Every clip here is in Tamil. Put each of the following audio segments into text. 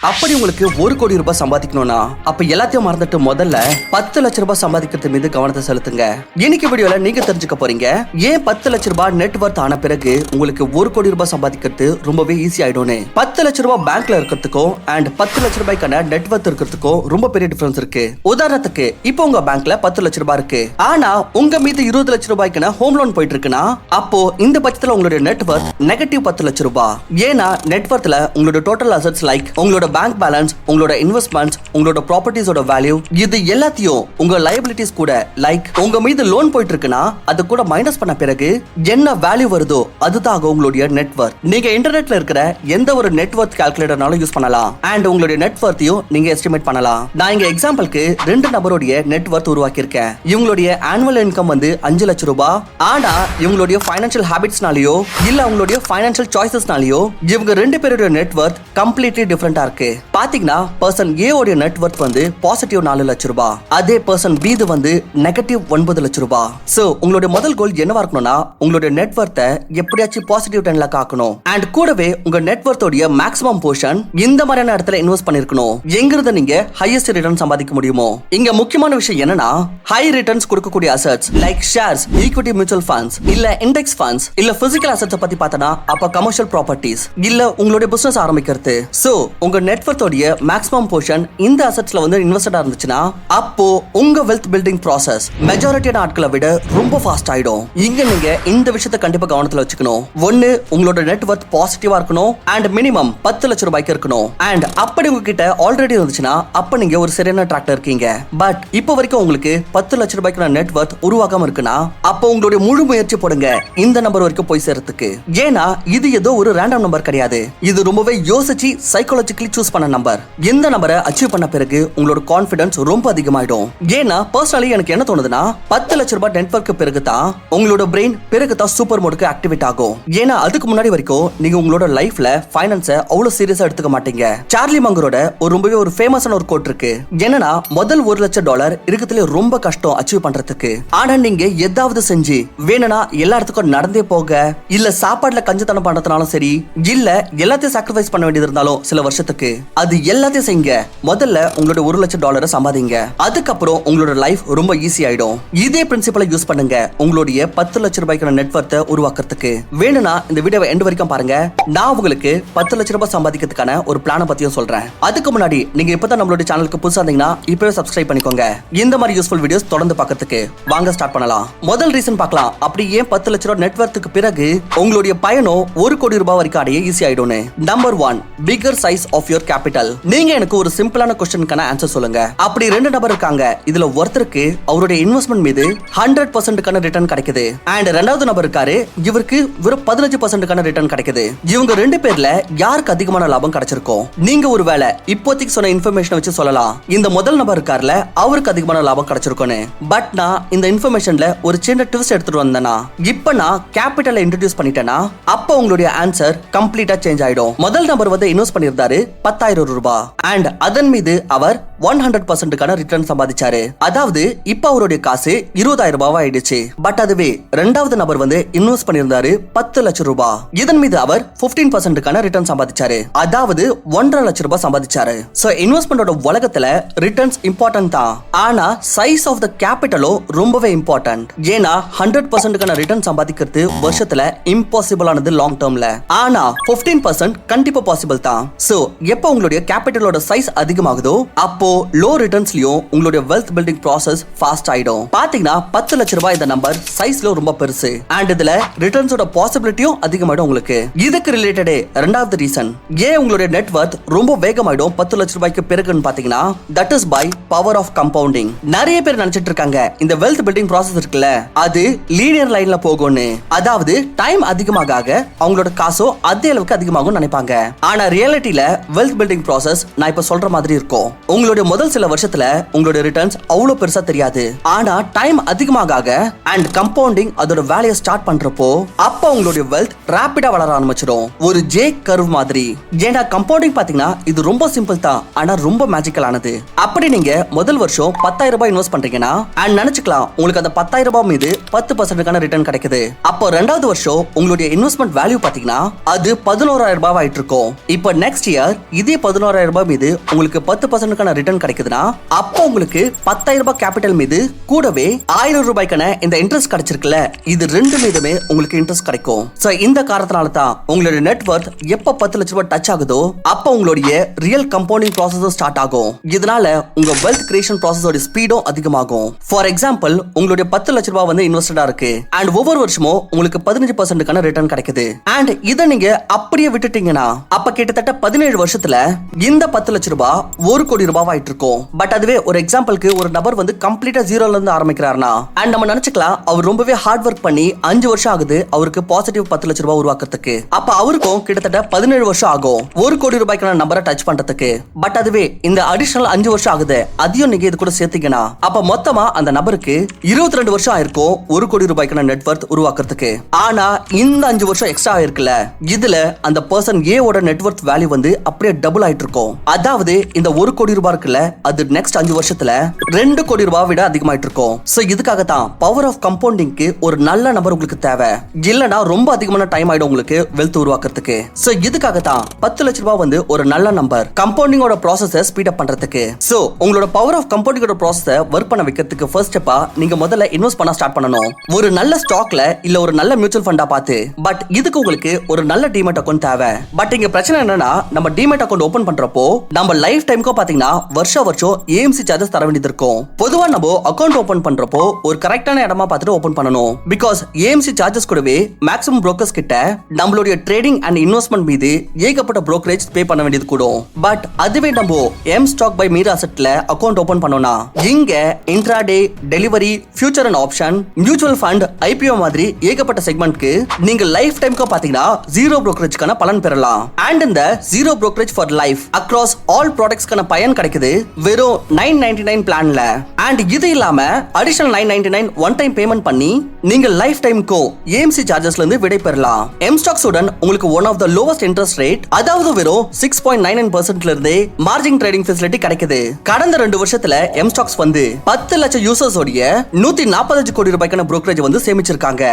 அப்படி உங்களுக்கு 1 கோடி ரூபாய் சம்பாதிக்கணும்னா அப்ப எல்லாத்தையும் மறந்துட்டு முதல்ல 10 லட்சம் ரூபாய் சம்பாதிக்கிறது மீது கவனத்தை செலுத்துங்க. இன்னைக்கு வீடியோல நீங்க தெரிஞ்சுக்க போறீங்க ஏன் 10 லட்சம் ரூபாய் நெட் வொர்த் ஆன பிறகு உங்களுக்கு 1 கோடி ரூபாய் சம்பாதிக்கிறது ரொம்பவே ஈஸி ஆயிடும்னு. 10 லட்சம் ரூபாய் பேங்க்ல இருக்கிறதுக்கும் அண்ட் 10 லட்சம் ரூபாய்க்கான நெட் வொர்த் இருக்கிறதுக்கும் ரொம்ப பெரிய டிஃபரன்ஸ் இருக்கு. உதாரணத்துக்கு இப்போ உங்க பேங்க்ல 10 லட்சம் ரூபாய் இருக்கு, ஆனா உங்க மீது 20 லட்சம் ரூபாய்க்கான ஹோம் லோன் போயிட்டு இருக்குன்னா அப்போ இந்த பட்சத்துல உங்களுடைய நெட் வொர்த் நெகட்டிவ் 10 லட்சம் ரூபாய். ஏன்னா நெட் வொர்த்ல உங்களோட டோட்டல் அசெட்ஸ் லைக் உங்களோட பேங்க் பேலன்ஸ், உங்களோட இன்வெஸ்ட்மெண்ட்ஸ், உங்களோட ப்ராப்பர்ட்டிஸோட வேல்யூ இது எல்லாத்தையும் உங்க லைபிலிட்டிஸ் கூட லைக் உங்க மீது லோன் போயிட்டு இருக்குன்னா அது கூட மைனஸ் பண்ண பிறகு என்ன வேல்யூ வருதோ அதுதான் உங்களுடைய நெட் வொர்த். நீங்க இன்டர்நெட்ல இருக்கிற எந்த ஒரு நெட் வொர்த் கால்குலேட்டர்னாலும் யூஸ் பண்ணலாம் அண்ட் உங்களுடைய நெட் வொர்த்தையும் நீங்க எஸ்டிமேட் பண்ணலாம். நான் இங்க எக்ஸாம்பிளுக்கு 2 நபருடைய நெட் வொர்த் உருவாக்கி இருக்கேன். இவங்களுடைய ஆனுவல் இன்கம் வந்து 5 லட்சம் ரூபாய். ஆனா இவங்களுடைய ஃபைனான்சியல் ஹாபிட்ஸ்னாலயோ இல்ல உங்களுடைய ஃபைனான்சியல் சாய்ஸஸ்னாலயோ இவங்க 2 பேருடைய நெட் வொர்த் கம்ப்ளீட்லி டிஃபரெண்டா இருக்கு. பாத்தீங்கன்னா பர்சன் ஏ உடைய நெட் வொர்த் வந்து பாசிட்டிவ் 4 லட்சம் ரூபாய், அதே பர்சன் பி வந்து நெகட்டிவ் 9 லட்சம் ரூபாய். சோ உங்களுடைய முதல் கோல் என்னவா இருக்கணும்னா உங்களுடைய நெட் வொர்த்தை எப்படியாச்சும் பாசிட்டிவ் 10 லாக் ஆக்கணும் அண்ட் கூடவே உங்க நெட் வொர்த்தோட மேக்ஸிமம் போர்ஷன் இந்த மாதிரியான இடத்துல இன்வெஸ்ட் பண்ணிருக்கணும். எங்கிருந்து நீங்க ஹையஸ்ட் ரிட்டர்ன் சம்பாதிக்க முடியுமோ. இங்க முக்கியமான விஷயம் என்னன்னா ஹை ரிட்டர்ன்ஸ் கொடுக்கக்கூடிய assets like shares, equity mutual funds இல்ல இண்டெக்ஸ் ஃபண்ட்ஸ் இல்ல பிசிக்கல் அசெட்ஸ் பத்தி பார்த்தனா அப்ப கமர்ஷியல் ப்ராப்பர்ட்டிஸ் இல்ல உங்களுடைய பிசினஸ் ஆரம்பிக்கிறது. சோ உங்க நெட்வொர்த்தோட மேக்ஸிமம் போர்ஷன் இந்த அசெட்ஸ்ல வந்து இன்வெஸ்டடா இருந்துச்சுன்னா அப்போ உங்க வெல்த் பில்டிங் ப்ராசஸ் மெஜாரிட்டியான ஆட்களை விட ரொம்ப ஃபாஸ்ட் ஆயிடும். இங்க நீங்க இந்த விஷயத்தை கண்டிப்பா கவனத்துல வச்சுக்கணும். ஒன்னு உங்களோட நெட்வொர்த் பாசிட்டிவா இருக்கணும் அண்ட் மினிமம் 10 லட்சம் ரூபாய்க்கு இருக்கணும். அண்ட் அப்படி உங்ககிட்ட ஆல்ரெடி இருந்துச்சுன்னா அப்ப நீங்க ஒரு சரியான ட்ராக்ல இருக்கீங்க. பட் இப்போ வரைக்கும் உங்களுக்கு 10 லட்சம் ரூபாய்க்கு நெட்வொர்த் உருவாக்காம இருக்குன்னா அப்போ உங்களுடைய முழு முயற்சி போடுங்க இந்த நம்பர் வரைக்கும் போய் சேர்றதுக்கு. ஏன்னா இது ஏதோ ஒரு ரேண்டம் நம்பர் கிடையாது, இது ரொம்பவே யோசிச்சு சைக்காலஜிக்கலி சூஸ் பண்ண நம்பர். இந்த நம்பரை அச்சீவ் பண்ண பிறகு உங்களோட கான்ஃபிடன்ஸ் ரொம்ப அதிகமாயிடும். ஏன்னா பர்சனலி எனக்கு என்ன தோணுதுன்னா 10 லட்சம் ரூபாய் நெட்வொர்க் பிறகு தான் உங்களோட பிரெயின் பிறகு தான் சூப்பர் மோடுக்கு ஆக்டிவேட் ஆகும். ஏன்னா அதுக்கு முன்னாடி வரைக்கும் நீங்க உங்களோட லைஃப்ல ஃபைனான்ஸை அவ்வளவு சீரியஸா எடுத்துக்க மாட்டீங்க. சார்லி மங்கரோட ரொம்பவே ஒரு ஃபேமஸான ஒரு கோட் இருக்கு. என்னன்னா முதல் $1 லட்சம் இருக்கிறதுல ரொம்ப கஷ்டம் அச்சீவ் பண்றதுக்கு. ஆனா நீங்க ஏதாவது செஞ்சு வேணும்னா எல்லா இடத்துக்கும் நடந்தே போக இல்ல சாப்பாடுல கஞ்சத்தனம் பண்றதுனாலும் சரி இல்ல எல்லாத்தையும் சாக்ரிஃபைஸ் பண்ண வேண்டியது இருந்தாலும் சில வருஷத்துக்கு அது எல்லாத்தையும் செய்யுங்க. முதல்ல உங்களோட $1 லட்சம் சம்பாதிங்க. அதுக்கப்புறம் உங்களோட லைஃப் ரொம்ப ஈஸி ஆயிடும். இதே பிரின்சிபலை யூஸ் பண்ணுங்க உங்களுடைய 10 லட்சம் ரூபாய்க்கான நெட்வொர்த்தை உருவாக்குறதுக்கு. வேணும்னா இந்த வீடியோவை எண்ட் வரைக்கும் பாருங்க. நான் உங்களுக்கு 10 லட்சம் ரூபாய் சம்பாதிக்கிறதுக்கான ஒரு பிளானை பத்தியும் சொல்றேன். அதுக்கு முன்னாடி நீங்க இப்பதான் நம்மளோட சேனலுக்கு புதுசா இருந்தீங்கன்னா இப்பவே சப்ஸ்கிரைப் பண்ணிக்கோங்க. இந்த மாதிரி யூஸ்ஃபுல் வீடியோஸ் தொடர்ந்து பார்க்கிறதுக்கு. வாங்க ஸ்டார்ட் பண்ணலாம். முதல் ரீசன் பார்க்கலாம். அப்படி ஏன் 10 லட்சம் ரூபாய் நெட்வொர்த்துக்கு பிறகு உங்களுடைய பயணம் 1 கோடி ரூபாய் வரைக்கும் அடைய ஈஸி ஆயிடும். Number 1, figure size of your capital. நீங்க எனக்கு ஒரு சிம்பிளான क्वेश्चनக்கான ஆன்சர் சொல்லுங்க. அப்படி 2 நபர் இருக்காங்க. இதுல ஒருத்தருக்கு அவருடைய இன்வெஸ்ட்மென்ட் மீது 100% ரிட்டர்ன் கிடைக்குது அண்ட் இரண்டாவது நபர் இருக்காரு, இவருக்கு வெறும் 15% ரிட்டர்ன் கிடைக்குது. இவங்க 2 பேர்ல யாருக்கு அதிகமான லாபம் கிடைச்சிருக்கும்? நீங்க ஒருவேளை இப்போதைக்கு சொன்ன இன்ஃபர்மேஷன் வச்சு சொல்லலாம் இந்த முதல் நபர் இருக்கார்ல அவருக்கு அதிகமான லாபம் கிடைச்சிருக்கும்னு. பட் நான் இந்த இன்ஃபர்மேஷன்ல ஒரு சின்ன ட்விஸ்ட் எடுத்துட்டு வந்தேனா இப்ப நான் கேபிட்டலை இன்ட்ரோடியூஸ் பண்ணிட்டேனா அப்ப உங்களுடைய ஆன்சர் கம்ப்ளீட்டா சேஞ்ச் ஆயிடும். முதல் நபர் வந்து இன்வெஸ்ட் பண்ணிருந்தாரு 10,000 ரூபாய் அண்ட் அதன் மீது அவர் 100% ரிட்டர்ன் சம்பாதிச்சாரு. அதாவது இப்ப அவருடைய காசு 20,000 ரூபாய் ஆயிடுச்சு. பட் அதுவே இரண்டாவது நபர் வந்து இன்வெஸ்ட் பண்ணிருந்தாரு 10 லட்சம் ரூபாய். இதன் மீது அவர் 15% ரிட்டர்ன் சம்பாதிச்சாரு. அதாவது 1.5 லட்சம் ரூபாய் சம்பாதிச்சாரு. சோ இன்வெஸ்ட்மெண்டோட உலகத்துல ரிட்டர்ன்ஸ் இம்பார்ட்டன்ட் தான், ஆனா சைஸ் ஆஃப் த கேபிட்டலோ ரொம்பவே இம்பார்ட்டன்ட். ஏன்னா 100% ரிட்டர்ன் சம்பாதிக்கிறது வருஷத்துல இம்பாசிபிள் ஆனது லாங் டர்ம்ல. ஆனா 15% கண்டிப்பா பாசிபிள் தான். சோ எப்ப உங்களுடைய கேபிட்டலோட சைஸ் அதிகமாகுதோ அப்போ லோ ரிட்டர்ன்ஸ்லயும் உங்களுடைய வெல்த் பில்டிங் ப்ராசஸ் ஃபாஸ்ட் ஆயிடும். பாத்தீங்கன்னா 10 லட்சம் ரூபாய் இந்த நம்பர் சைஸ்ல ரொம்ப பெருசு அண்ட் இதுல ரிட்டர்ன்ஸோட பாசிபிலிட்டியும் அதிகமாயிடும் உங்களுக்கு. இதுக்கு ரிலேட்டடே இரண்டாவது ரீசன் ஏன் உங்களுடைய நெட்வொர்த் ரொம்ப வேகமாயிடும் 10 லட்சம் ரூபாய்க்கு பிறகுன்னு பாத்தீங்கன்னா that is by power of compounding. நிறைய பேர் நினைச்சிட்டு இருக்காங்க இந்த வெல்த் பில்டிங் ப்ராசஸ் இருக்குல்ல அது லீனியர் லைன்ல போகும்னு. அதாவது டைம் அதிகமாக அவங்களோட காசோ அதே அளவுக்கு அதிகமாகும் நினைப்பாங்க. ஆனா ரியாலிட்டியில வெல்த் பில்டிங் ப்ராசஸ் நான் இப்ப சொல்ற மாதிரி இருக்கும். உங்களுடைய முதல் சில வருஷத்துல உங்களுடைய ரிட்டர்ன்ஸ் அவ்வளவு பெருசா தெரியாது. ஆனா டைம் அதிகமாக அண்ட் கம்பவுண்டிங் அதோட வேலையை ஸ்டார்ட் பண்றப்போ அப்ப உங்களுடைய வெல்த் ராபிடா வளர ஆரம்பிச்சிடும். ஒரு ஜே கர்வ் மாதிரி. ஏன்னா கம்பவுண்டிங் பாத்தீங்கன்னா இது ரொம்ப சிம்பிள் தான், ஆனா ரொம்ப மேஜிக்கல் ஆனது. அப்படி நீங்க முதல் வருஷம் 10,000 ரூபாய் இன்வெஸ்ட் பண்றீங்கன்னா அண்ட் நினைச்சுக்கலாம் உங்களுக்கு அந்த 10,000 ரூபாய் மீது 10% ரிட்டர்ன் கிடைக்குது. அப்போ ரெண்டாவது வருஷம் உங்களுடைய இன்வெஸ்ட்மெண்ட் வேல்யூ பாத்தீங்கன்னா அது 11,000 ரூபாய் ஆயிட்டு இருக்கும். இப்போ நெக்ஸ்ட் இயர் இதே 11,000 ரூபாய் மீது உங்களுக்கு 10% ரிட்டர்ன் கிடைக்குதுன்னா அப்போ உங்களுக்கு 10,000 ரூபாய் கேபிட்டல் மீது கூடவே 1000 ரூபாய்க்கான இந்த இன்ட்ரெஸ்ட் கிடைச்சிருக்குல்ல, இது ரெண்டு மீதுமே உங்களுக்கு இன்ட்ரெஸ்ட் கிடைக்கும். சோ இந்த காரணத்தினால தான் உங்களுடைய நெட்வொர்த் எப்ப 10 லட்சம் ரூபாய் டச் ஆகுதோ அப்போ உங்களுடைய ரியல் கம்பவுண்டிங் ப்ராசஸும் ஸ்டார்ட் ஆகும். இதனால உங்க வெல்த் கிரியேஷன் ப்ராசஸோட ஸ்பீடும் அதிகமாகும். ஃபார் எக்ஸாம்பிள், உங்களுடைய 10 லட்சம் ரூபாய் வந்து இன்வெஸ்டடா இருக்கு அண்ட் ஒவ்வொரு வருஷமும் உங்களுக்கு 15% ரிட்டர்ன் கிடைக்குது. அண்ட் இதை நீங்க அப்படியே விட்டுட்டீங்கன்னா அப்ப கிட்டத்தட்ட 17 வருஷத்துல இந்த 10 லட்சம் ரூபாய் 1 கோடி ரூபாய் ஆயிட்டு இருக்கும். பட் அதுவே ஒரு எக்ஸாம்பிளுக்கு ஒரு நபர் வந்து கம்ப்ளீட்டா ஜீரோல இருந்து ஆரம்பிக்கிறாருன்னா அண்ட் நம்ம நினைச்சுக்கலாம் அவர் ரொம்பவே ஹார்ட் ஒர்க் பண்ணி 5 வருஷம் ஆகுது அவருக்கு பாசிட்டிவ் 10 லட்சம் ரூபாய் உருவாக்குறதுக்கு. அப்ப அவருக்கும் கிட்டத்தட்ட 17 வருஷம் ஆகும் 1 கோடி ரூபாய்க்கான நம்பரை டச் பண்றதுக்கு. பட் அதுவே இந்த அடிஷனல் 5 வருஷம் ஆகுது, அதையும் நீங்க இது கூட சேர்த்தீங்கன்னா அப்ப மொத்தமா அந்த நபருக்கு 22 வருஷம் ஆயிருக்கும் 1 கோடி ரூபாய்க்கான நெட்வொர்த் உருவாக்குறதுக்கு. ஆனா இந்த 5 வருஷம் எக்ஸ்ட்ரா ஆயிருக்குல்ல, இதுல அந்த பர்சன் ஏ ஓட நெட்வொர்த் வேல்யூ வந்து அப்படியே டபுள் ஆயிட்டு இருக்கும். அதாவது இந்த 1 கோடி ரூபாய் இருக்குல்ல, அது நெக்ஸ்ட் 5 வருஷத்துல 2 கோடி ரூபாய் விட அதிகமாயிட்டு இருக்கும். சோ இதுக்காக தான் பவர் ஆஃப் கம்பவுண்டிங்க்கு ஒரு நல்ல நம்பர் உங்களுக்கு தேவை. இல்லனா ரொம்ப அதிகமான டைம் ஆயிடும் உங்களுக்கு வெல்த் உருவாக்குறதுக்கு. சோ இதுக்காக தான் 10 லட்சம் ரூபாய் வந்து ஒரு நல்ல நம்பர் கம்பவுண்டிங்கோட ப்ராசஸை ஸ்பீட் அப் பண்றதுக்கு. சோ உங்களோட பவர் ஆஃப் கம்பவுண்டிங்கோட ப்ராசஸை ஒர்க் பண்ண வைக்கிறதுக்கு ஃபர்ஸ்ட் ஸ்டெப்பா நீங்க முதல்ல இன்வெஸ்ட் பண்ண ஸ்டார்ட் பண்ணணும். ஒரு நல்ல ஸ்டாக்ல இல்ல ஒரு நல்ல மியூச்சுவல் ஃபண்டா பார்த்து. பட் இதுக்கு உங்களுக்கு ஒரு நல்ல டிமேட் அக்கவுண்ட் தேவை. பட் இங்க பிரச்சனை என்னன்னா, நம்ம டிமேட் அக்கவுண்ட் ஓபன் பண்றப்போ நம்ம லைஃப் டைம்க்கு பாத்தீங்கன்னா வருஷம் ஏஎம்சி சார்ஜஸ் தர வேண்டியது இருக்கும். பொதுவா நம்ம அக்கவுண்ட் ஓபன் பண்றப்போ ஒரு கரெக்டான இடமா பார்த்துட்டு ஓபன் பண்ணணும். பிகாஸ் ஏஎம்சி சார்ஜஸ் கூடவே மேக்ஸிமம் புரோக்கர்ஸ் கிட்ட நம்மளுடைய ட்ரேடிங் அண்ட் இன்வெஸ்ட்மெண்ட் மீது ஏகப்பட்ட புரோக்கரேஜ் பே பண்ண வேண்டியது கூடும். பட் அதுவே நம்ம எம் ஸ்டாக் பை மீரா அசெட்ல அக்கவுண்ட் ஓபன் பண்ணோம்னா இங்க intraday, delivery, future and option, mutual fund, IPO மாதிரி ஏகப்பட்ட செக்மெண்ட்க்கு நீங்க லைஃப் டைம்க்கு பாத்தீங்கன்னா ஜீரோ புரோக்கரேஜ்க்கான பலன் பெறலாம். அண்ட் இந்த zero brokerage for life across all ப்ராடக்ட்ஸ்க்கான பயன் கிடைக்குது வெறும் 999 பிளான்ல. அண்ட் இது இல்லாம அடிஷனல் 999 ஒன் டைம் பேமெண்ட் பண்ணி நீங்க லைஃப் டைம்க்கு ஏஎம்சி சார்ஜஸ்ல இருந்து விடை பெறலாம். எம் ஸ்டாக்ஸ் உடன் உங்களுக்கு one of the lowest interest rate, அதாவது வெறும் 6.99% இருந்து மார்ஜின் ட்ரேடிங் ஃபெசிலிட்டி கிடைக்குது. கடந்த 2 வருஷத்துல எம் ஸ்டாக்ஸ் வந்து 10 லட்சம் யூசர்ஸ் உடைய 145 கோடி ரூபாய்க்கான புரோக்கரேஜ் வந்து சேமிச்சிருக்காங்க.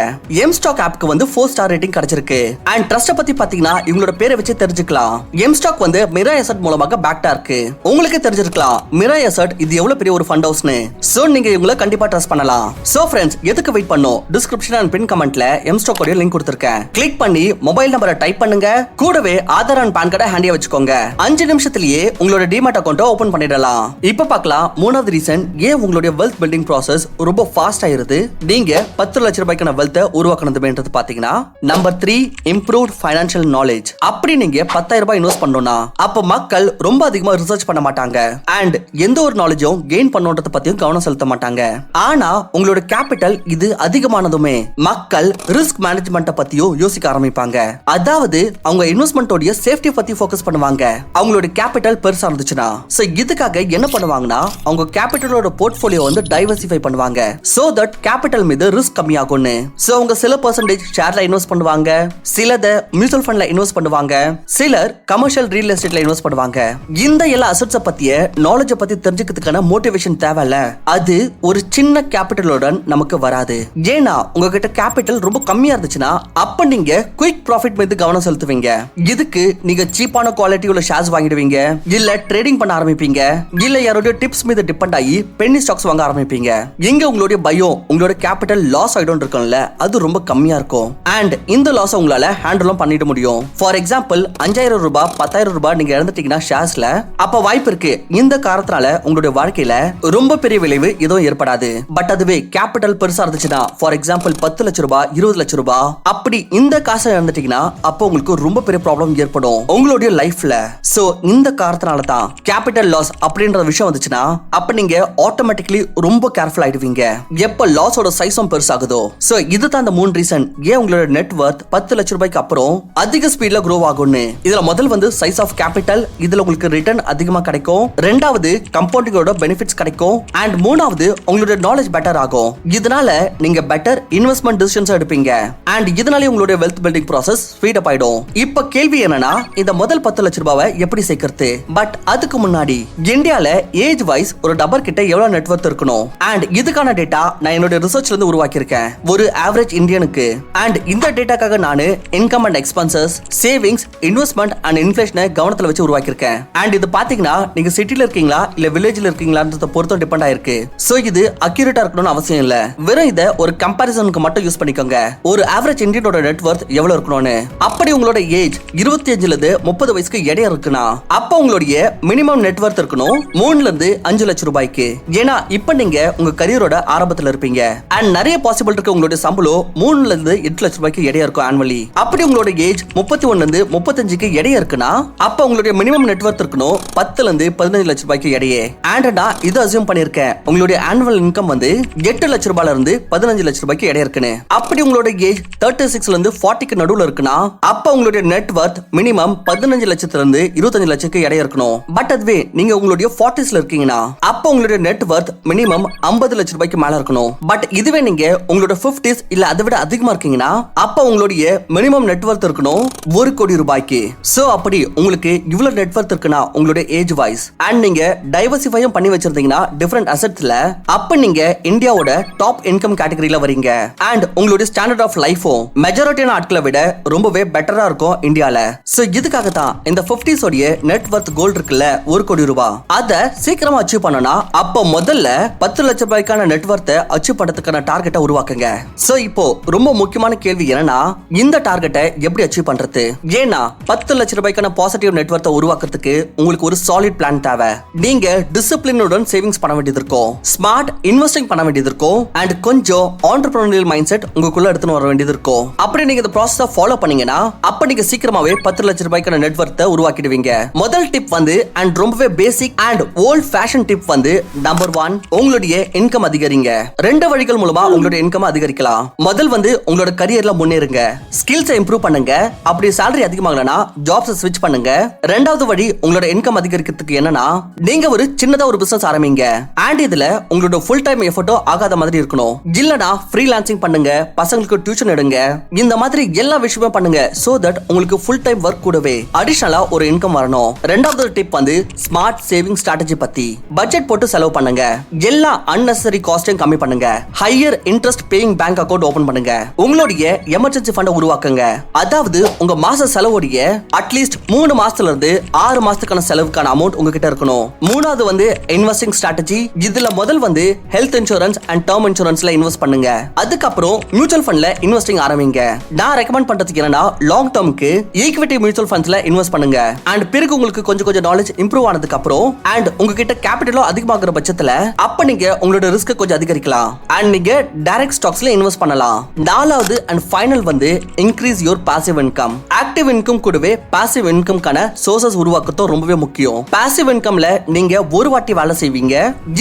எம் ஸ்டாக் ஆப்க்கு வந்து 4 ஸ்டார் ரேட்டிங் கிடைச்சிருக்கு. அண்ட் ட்ரஸ்ட் பத்தி பாத்தீங்கன்னா இவங்களோட பேரை வச்சு தெரிஞ்சுக்கலாம். எம் ஸ்டாக் வந்து மிரா அசெட் மூலமாக பேக்டா இருக்கு. உங்களுக்கு தெரிஞ்சிருக்கலாம் மிரா அசெட் இது எவ்வளவு பெரிய ஒரு ஃபண்ட் ஹவுஸ்னு. சோ நீங்க இவங்களை கண்டிப்பா ட்ரஸ்ட் பண்ணலாம். சோ ஃப்ரெண்ட்ஸ், எதுக்கு வெயிட் பண்ணோம்? டிஸ்கிரிப்ஷன் அண்ட் பின் கமெண்ட்ல எம் ஸ்டாக் உடைய லிங்க் கொடுத்திருக்கேன். கிளிக் பண்ணி மொபைல் நம்பரை டைப் பண்ணுங்க. கூடவே ஆதார் அண்ட் பான் கார்டை ஹேண்டியா வச்சுக்கோங்க. 5 நிமிஷத்திலேயே உங்களோட டிமேட் அக்கவுண்ட்டை ஓபன் பண்ணிடலாம். இப்ப பார்க்கலாம் மூணாவது ரீசன் ஏன் உங்களுடைய வெல்த் பில்டிங் ப்ராசஸ் ரொம்ப ஃபாஸ்ட் ஆயிருது, நீங்க 10 லட்சம் ரூபாய்க்கான வெல்த்தை உருவாக்கணும்ன்றது பாத்தீங்கன்னா நம்பர் 3 இம்ப்ரூவ்ட் ஃபைனான்சியல் நாலேஜ். அப்படி நீங்க 10,000 ரூபாய் இன்வெஸ்ட் பண்ணணும்னா அப்ப மக்கள் ரொம்ப அதிகமா ரிசர்ச் பண்ண மாட்டாங்க அண்ட் எந்த ஒரு நாலேஜும் கெயின் பண்ணணும்ன்றத பத்தியும் கவனம் செலுத்த மாட்டாங்க. ஆனா உங்களோட கேபிட்டல் இது அதிகமானதுமே மக்கள் ரிஸ்க் மேனேஜ்மெண்ட்டை பத்தியும் யோசிக்க ஆரம்பிப்பாங்க. அதாவது அவங்க இன்வெஸ்ட்மெண்டோட சேஃப்டி பத்தி ஃபோக்கஸ் பண்ணுவாங்க. அவங்களோட கேபிட்டல் பெருசா இருந்துச்சுன்னா சோ இதுக்காக என்ன பண்ணுவாங்கன்னா அவங்க கேபிட்டலோட போர்ட்ஃபோலியோ வந்து டைவர்சிஃபை பண்ணுவாங்க. சோ தட் கேபிட்டல் மீது ரிஸ்க் கம்மியாகும்னு. சோ அவங்க சில பெர்சன்டேஜ் ஷேர்ல இன்வெஸ்ட் பண்ணுவாங்க, சிலத மியூச்சுவல் ஃபண்ட்ல இன்வெஸ்ட் பண்ணுவாங்க, சிலர் கமர்ஷியல் ரியல் எஸ்டேட்ல இன்வெஸ்ட் பண்ணுவாங்க. இந்த எல்லா அசெட்ஸ பத்திய நாலேஜ் பத்தி தெரிஞ்சுக்கிறதுக்கான மோட்டிவேஷன் தேவையில்ல. அது ஒரு சின்ன கேபிட்டலோட நமக்கு வராது. ஏன்னா உங்ககிட்ட கேபிட்டல் ரொம்ப கம்மியா இருந்துச்சுன்னா அப்ப நீங்க குயிக் ப்ராஃபிட் மீது கவனம் செலுத்துவீங்க. இதுக்கு நீங்க சீப்பான குவாலிட்டி உள்ள ஷேர்ஸ் வாங்கிடுவீங்க, இல்ல ட்ரேடிங் பண்ண ஆரம்பிப்பீங்க, இல்ல யாரோட டிப்ஸ் மீது டிபெண்ட் ஆகி பென்னி ஸ்டாக்ஸ் வாங்க ஆரம்பிப்பீங்க. எங்க உங்களுடைய பயம் உங்களோட கேபிட்டல் லாஸ் ஆயிடும் இருக்கும்ல, அது ரொம்ப கம்மியா இருக்கும். அண்ட் இந்த லாஸ் உங்களால ஹேண்டிலும் பண்ணிட முடியும். ஃபார் எக்ஸாம்பிள் 5,000 ரூபாய் 10,000 ரூபாய் நீங்க இழந்துட்டீங்கன்னா ஷேர்ஸ்ல, அப்ப வாய்ப்பு இருக்கு இந்த காரணத்தால உங்களுடைய வாழ்க்கையில ரொம்ப பெரிய விளைவு எதுவும் ஏற்படாது. பட் அதுவே கேபிட்டல் பெருசா இருந்துச்சுன்னா ஃபார் எக்ஸாம்பிள் 10 லட்சம் ரூபாய் 20 லட்சம் ரூபாய் அப்படி இந்த காசை இழந்துட்டீங்கன்னா அப்போ உங்களுக்கு ரொம்ப பெரிய ப்ராப்ளம் ஏற்படும் உங்களுடைய லைஃப்ல. சோ இந்த காரணத்தால தான் கேபிட்டல் லாஸ் அப்படின்ற விஷயம் வந்துச்சுன்னா அப்ப நீங்க ஆட்டோமேட்டிக்கலி ரொம்ப கேர்ஃபுல் ஆயிடுவீங்க எப்ப லாஸோட சைஸும் பெருசாகுதோ. சோ இதுதான் அந்த 3 ரீசன் ஏன் உங்களோட நெட்வொர்த் 10 லட்சம் ரூபாய்க்கு அப்புறம் அதிக ஸ்பீட்ல க்ரோ ஆகும்னு. இதுல முதல் வந்து சைஸ் ஆஃப் கேபிட்டல், இதுல உங்களுக்கு ரிட்டர்ன் அதிகமா கிடைக்கும். ரெண்டாவது கம்பவுண்டிங்கோட பெனிஃபிட்ஸ் கிடைக்கும். அண்ட் மூணாவது உங்களுடைய நாலேஜ் பெட்டர் ஆகும். இதனால நீங்க பெட்டர் இன்வெஸ்ட்மெண்ட் டிசிஷன்ஸ் எடுப்பீங்க அண்ட் இதனால உங்களுடைய wealth building process speed up ஆயிடும். இப்ப கேள்வி என்னன்னா இந்த முதல் 10 லட்சம் ரூபாவை எப்படி சேர்க்கிறது? பட் அதுக்கு முன்னாடி இந்தியால ஏஜ் வைஸ் ஒரு டபர் கிட்ட எவ்வளவு நெட்வொர்க் இருக்கணும் அண்ட் இதுக்கான டேட்டா நான் என்னோட ரிசர்ச்ல இருந்து உருவாக்கி இருக்கேன். ஒரு ஆவரேஜ் இந்தியனுக்கு அண்ட் இந்த டேட்டாக்காக நானு income and expenses, savings, investment and இன்ஃப்ளேஷனை கவனத்துல வச்சு உருவாக்கி இருக்கேன். அண்ட் இது பாத்தீங்கன்னா நீங்க சிட்டில இருக்கீங்களா இல்ல வில்லேஜ்ல இருக்கீங்களான்றத பொறுத்து டிபெண்ட் ஆயிருக்கு. சோ இது அக்யூரேட்டா இருக்கணும்னு அவசியம் இல்ல. வெறும் இத ஒரு கம்பாரிசனுக்கு மட்டும் யூஸ் பண்ணிக்கோங்க. ஒரு ஆவரேஜ் இந்தியனோட நெட்வொர்த் எவ்வளவு இருக்கணும்னு. அப்படி உங்களோட ஏஜ் 25ல இருந்து 30 வயசுக்கு இடையே இருக்குன்னா அப்ப உங்களுடைய மினிமம் நெட்வொர்த் இருக்கணும் 3ல இருந்து 5 லட்சம் ரூபாய்க்கு. ஏன்னா இப்ப நீங்க உங்க கரியரோட ஆரம்பத்துல இருப்பீங்க அண்ட் நிறைய பாசிபிள் இருக்கு. உங்களுடைய சம்பளம் 3ல இருந்து 8 லட்சம் ரூபாய்க்கு இடையே இருக்கும் ஆனுவலி. அப்படி உங்களோட ஏஜ் 31ல இருந்து 35க்கு இடையே இருக்குன்னா அப்ப உங்களுடைய மினிமம் நெட்வொர்த் இருக்கணும் 10ல இருந்து 15 லட்சம் ரூபாய்க்கு இடையே. அண்ட் நான் இது அசியூம் பண்ணிருக்கேன் உங்களுடைய ஆனுவல் இன்கம் வந்து 8 லட்சம் ரூபாயில இருந்து 15 லட்சம் ரூபாய்க்கு இடையே இருக்குன்னு. அப்படி உங்களோட ஏஜ் 36ல இருந்து 40க்கு நடுவுல இருக்குன்னா அப்ப உங்களுடைய நெட்வொர்த் மினிமம் 15 லட்சத்துல இருந்து 25 லட்சத்துக்கு இடையே இருக்கணும். பட் அதுவே நீங்க உங்களுடைய 40ஸ்ல இருக்கீங்கன்னா அப்ப உங்களுடைய நெட்வொர்த் மினிமம் 50 லட்சம் ரூபாய்க்கு மேல இருக்கணும். பட் இதுவே நீங்க உங்களோட 50s இல்ல அதை விட அதிகமா இருக்கீங்கன்னா அப்ப உங்களுடைய மினிமம் நெட்வொர்த் இருக்கணும் 1 கோடி ரூபாய்க்கு. சோ அப்படி உங்களுக்கு இவ்வளவு நெட்வொர்த் இருக்குன்னா உங்களுடைய ஏஜ் வைஸ் அண்ட் நீங்க டைவர்சிஃபையும் பண்ணி வச்சிருந்தீங்கன்னா டிஃபரெண்ட் அசெட்ஸ்ல அப்ப நீங்க இந்தியாவோட டாப் இன்கம் கேட்டகரியில வரீங்க அண்ட் உங்களுடைய ஸ்டாண்டர்ட் ஆஃப் லைஃபும் மெஜாரிட்டியான ஆட்களை விட ரொம்பவே பெட்டரா இருக்கும் இந்தியால. சோ இதுக்காக தான் இந்த 50s உடைய நெட்வொர்த் கோல் இருக்குல்ல 1 கோடி ரூபாய் அத சீக்கிரமா அச்சீவ் பண்ணனா அப்ப முதல்ல 10 லட்சம் ரூபாய்க்கான நெட்வொர்த்தை அச்சீவ் பண்றதுக்கான டார்கெட்டை உருவாக்குங்க. சோ இப்போ ரொம்ப முக்கியமான கேள்வி என்னன்னா இந்த டார்கெட்டை எப்படி அச்சீவ் பண்றது? ஏன்னா 10 லட்சம் ரூபாய்க்கான பாசிட்டிவ் நெட்வொர்த்தை உருவாக்குறதுக்கு உங்களுக்கு ஒரு சாலிட் பிளான் தேவை. நீங்க டிசிப்ளினுடன் சேவிங்ஸ் பண்ண வேண்டியது இருக்கும், ஸ்மார்ட் இன்வெஸ்டிங் பண்ண வேண்டியது இருக்கும் அண்ட் கொஞ்சம் ஆண்டர்பிரினியல் மைண்ட் செட் உங்களுக்குள்ள எடுத்துன்னு வர வேண்டியது இருக்கும். அப்படி நீங்க இந்த ப்ராசஸை ஃபாலோ பண்ணீங்கன்னா அப்ப நீங்க சீக்கிரமாவே 10 லட்சம் ரூபாய்க்கான நெட்வொர்த்தை உருவாக்கிடுவீங்க. முதல் டிப் வந்து அண்ட் ரொம்பவே basic and old fashion tip வந்து நம்பர் 1 உங்களுடைய இன்கம் அதிகரிங்க. 2 வழிகள் மூலமா உங்களுடைய இன்கம் அதிகரிக்கலாம். முதல் வந்து உங்களோட கரியர்ல முன்னேறுங்க, ஸ்கில்ஸை இம்ப்ரூவ் பண்ணுங்க. அப்படி salary அதிகமாகலனா ஜாப்ஸ் ஸ்விட்ச் பண்ணுங்க. ரெண்டாவது வழி உங்களோட இன்கம் அதிகரிக்கிறதுக்கு என்னன்னா நீங்க ஒரு சின்னதா ஒரு பிசினஸ் ஆரம்பிங்க அண்ட் இதுல உங்களோட ஃபுல் டைம் எஃபர்ட்டோ ஆகாத மாதிரி இருக்கணும். இல்லனா ஃப்ரீலான்சிங் பண்ணுங்க, பசங்களுக்கு டியூஷன் எடுங்க, இந்த மாதிரி எல்லா விஷயமும் பண்ணுங்க. சோ தட் உங்களுக்கு ஃபுல் டைம் ஒர்க் கூடவே அடிஷனலா ஒரு இன்கம் வரணும். ரெண்டாவது டிப் வந்து ஸ்மார்ட் சேவிங் ஸ்ட்ராட்டஜி பத்தி. பட்ஜெட் போட்டு செலவு பண்ணுங்க, எல்லா unnecessary காஸ்டையும் கம்மி பண்ணுங்க, higher interest paying bank account open பண்ணுங்க, உங்களுடைய எமர்ஜென்சி ஃபண்டை உருவாக்குங்க. அதாவது உங்க மாச செலவுடைய அட்லீஸ்ட் 3 மாசத்துல இருந்து 6 மாசத்துக்கான செலவுக்கான அமௌண்ட் உங்ககிட்ட இருக்கணும். மூணாவது வந்து இன்வெஸ்டிங் ஸ்ட்ராட்டஜி. இதுல முதல் வந்து ஹெல்த் இன்சூரன்ஸ் அண்ட் டர்ம் இன்சூரன்ஸ்ல இன்வெஸ்ட் பண்ணுங்க. அதுக்கப்புறம் மியூச்சுவல் ஃபண்ட்ல இன்வெஸ்டிங் ஆரம்பிங்க. நான் ரெக்கமெண்ட் பண்றதுக்கு என்னன்னா லாங் டர்ம்க்கு ஈக்விட்டி மியூச்சுவல் ஃபண்ட்ஸ்ல இன்வெஸ்ட் பண்ணுங்க. அண்ட் பிறகு உங்களுக்கு கொஞ்சம் நாலேஜ் இம்ப்ரூவ் ஆனதுக்கு அப்புறம் அண்ட் உங்ககிட்ட கேபிட்டலும் அதிகமாகிற பட்சத்துல அப்ப நீங்க உங்களோட ரிஸ்க் கொஞ்சம் அதிகரிக்கலாம் அண்ட் நீங்க டைரக்ட் ஸ்டாக்ஸ்ல இன்வெஸ்ட் பண்ணலாம். நாலாவது அண்ட் ஃபைனல் வந்து increase your passive income. Active income கூடவே பாசிவ் இன்கம்கான சோர்சஸ் உருவாக்குறது ரொம்பவே முக்கியம். பாசிவ் இன்கம்ல நீங்க ஒரு வாட்டி வேலை செய்வீங்க,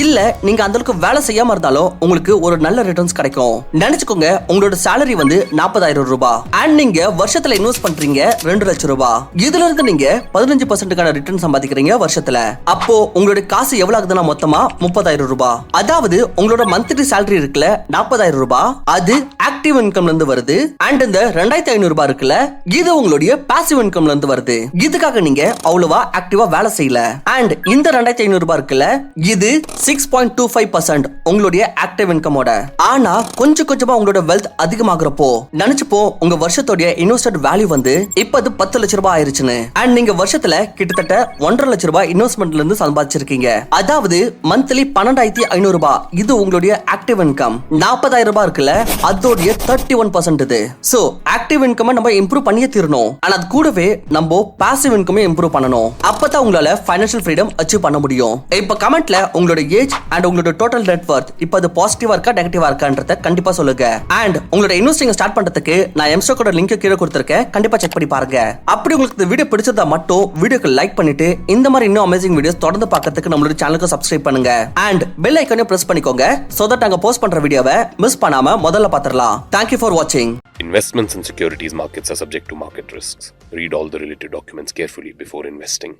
இல்ல நீங்க அந்த அளவுக்கு வேலை செய்யாம இருந்தாலும் உங்களுக்கு ஒரு நல்ல ரிட்டர்ன்ஸ் கிடைக்கும். நினைச்சுக்கோங்க உங்களோட salary வந்து 40,000 ரூபாய் அண்ட் நீங்க வருஷத்துல இன்வெஸ்ட் பண்றீங்க 2 லட்சம் ரூபாய். இதுல இருந்து நீங்க 15% ரிட்டர்ன் சம்பாதிக்கிறீங்க வருஷத்துல. அப்போ உங்களுடைய காசு எவ்வளவு ஆகுதுன்னா மொத்தமா 30,000 ரூபாய். அதாவது உங்களோட மந்த்லி salary இருக்குல்ல 40,000 ரூபாய், அது ஆக்டிவ் இன்கம்ல இருந்து வருது அண்ட் இந்த 2,500 ரூபாய் இருக்குல்ல இது உங்களுடைய பாசிவ் இன்கம்ல இருந்து வருது. இதுக்காக நீங்க அவ்வளவா ஆக்டிவா வேலை செய்யல அண்ட் இந்த 2,500 ரூபாய் இருக்குல்ல இது 6.25% உங்களுடைய ஆக்டிவ் இன்கமோட. ஆனா கொஞ்சமா உங்களோட வெல்த் அதிகமாகறப்போ நினைச்சுப்போ உங்க வருஷத்தோட இன்வெஸ்டட் வேல்யூ வந்து இப்ப 10 லட்சம் ரூபாய் ஆயிருச்சுன்னு அண்ட் நீங்க வருஷத்துல கிட்டத்தட்ட 1.5 லட்சம் ரூபாய் இன்வெஸ்ட்மெண்ட்ல இருந்து சம்பாதிச்சிருக்கீங்க. அதாவது மந்த்லி 12,500 ரூபாய் இது உங்களுடைய ஆக்டிவ் இன்கம். 40,000 ரூபாய் இருக்குல்ல அதோடைய 31% இது. சோ ஆக்டிவ் இன்கம் நம்ம இம்ப்ரூவ் பண்ணியே தீரணும். ஆனா அது கூடவே நம்ம பாசிவ் இன்கம் இம்ப்ரூவ் பண்ணணும். அப்பதான் உங்களால ஃபைனான்ஷியல் ஃப்ரீடம் அச்சீவ் பண்ண முடியும். இப்ப கமெண்ட்ல உங்களோட ஏஜ் அண்ட் உங்களோட டோட்டல் நெட் வொர்த் இப்ப அது பாசிட்டிவா இருக்கா நெகட்டிவா இருக்கான்றத கண்டிப்பா சொல்லுங்க. அண்ட் உங்களோட இன்வெஸ்டிங் ஸ்டார்ட் பண்றதுக்கு நான் எம்ஸ்டாக்கோட லிங்க் கீழே கொடுத்திருக்கேன், கண்டிப்பா செக் பண்ணி பாருங்க. அப்படி உங்களுக்கு இந்த வீடியோ பிடிச்சதா மட்டும் வீடியோக்கு லைக் பண்ணிட்டு இந்த மாதிரி இன்னும் அமேசிங் வீடியோஸ் தொடர்ந்து பார்க்கிறதுக்கு நம்மளோட சேனலுக்கு சப்ஸ்கிரைப் பண்ணுங்க அண்ட் பெல் ஐகானையும் பிரஸ் பண்ணிக்கோங்க so that நாங்க போஸ்ட் பண்ற வீடியோவை மிஸ் பண்ணாம முதல்ல பாத்துறலாம். Thank you for watching. Investments in securities markets are subject to market risks. Read all the related documents carefully before investing.